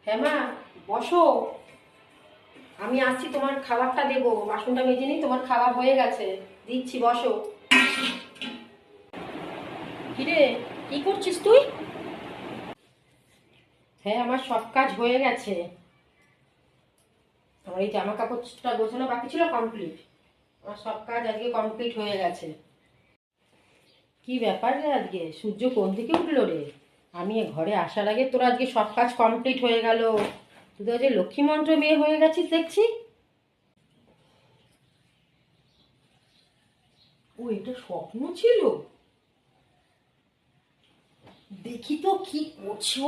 হ্যাঁ মা, বসো। আমি আসছি, তোমার খাবারটা দেবো। বাসনটা মেজে নিই, তোমার খাবার হয়ে গেছে, দিচ্ছি, বসো। কিরে, কি করছিস তুই? হ্যাঁ, আমার সব কাজ হয়ে গেছে। আমার এই জামা কাপড়টা গোছানো বাকি ছিল, কমপ্লিট। আমার সব কাজ আজকে কমপ্লিট হয়ে গেছে। কি ব্যাপার রে, আজকে সূর্য কোন দিকে উঠলো রে? আমি ঘরে আসার আগে তোর আজকে সব কাজ কমপ্লিট হয়ে গেল। তুই তো আজকে লক্ষ্মী মন্ত্র মেয়ে হয়ে গেছিস দেখছি। ও, এটা স্বপ্ন ছিল? দেখি তো কি করছো।